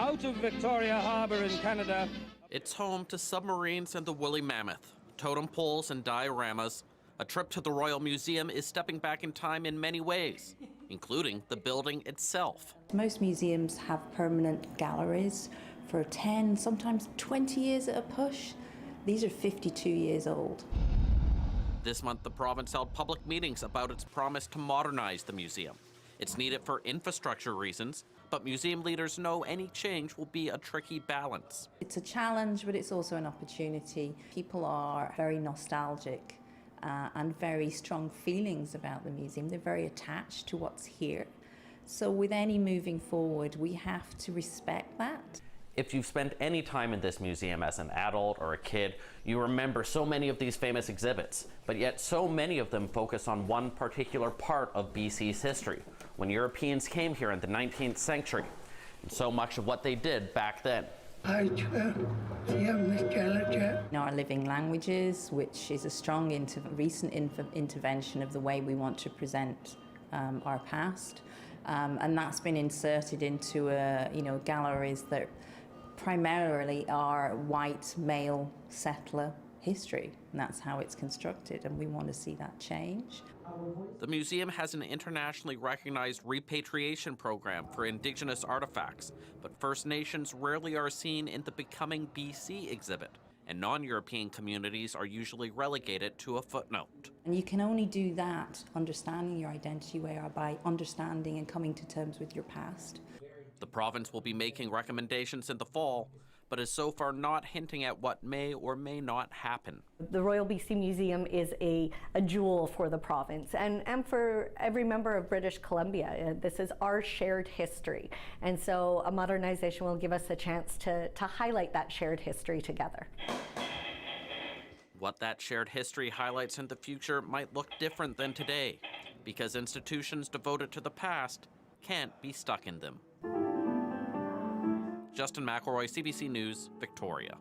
out of Victoria Harbour in Canada. It's home to submarines and the woolly mammoth, totem poles and dioramas. A trip to the Royal Museum is stepping back in time in many ways, including the building itself. Most museums have permanent galleries for 10, sometimes 20 years at a push. These are 52 years old. This month, the province held public meetings about its promise to modernize the museum. It's needed for infrastructure reasons, but museum leaders know any change will be a tricky balance. It's a challenge, but it's also an opportunity. People are very nostalgic and very strong feelings about the museum. They're very attached to what's here. So with any moving forward, we have to respect that. If you've spent any time in this museum as an adult or a kid, you remember so many of these famous exhibits, but yet so many of them focus on one particular part of BC's history, when Europeans came here in the 19th century, and so much of what they did back then. In our living languages, which is a strong recent intervention of the way we want to present our past, and that's been inserted into galleries that primarily are white male settler history, and that's how it's constructed, and we want to see that change. The museum has an internationally recognized repatriation program for Indigenous artifacts, but First Nations rarely are seen in the Becoming BC exhibit, and non-European communities are usually relegated to a footnote. And you can only do that, understanding your identity, by understanding and coming to terms with your past. The province will be making recommendations in the fall, but is so far not hinting at what may or may not happen. The Royal BC Museum is a jewel for the province and for every member of British Columbia. This is our shared history. And so a modernization will give us a chance to highlight that shared history together. What that shared history highlights in the future might look different than today, because institutions devoted to the past can't be stuck in them. Justin McElroy, CBC News, Victoria.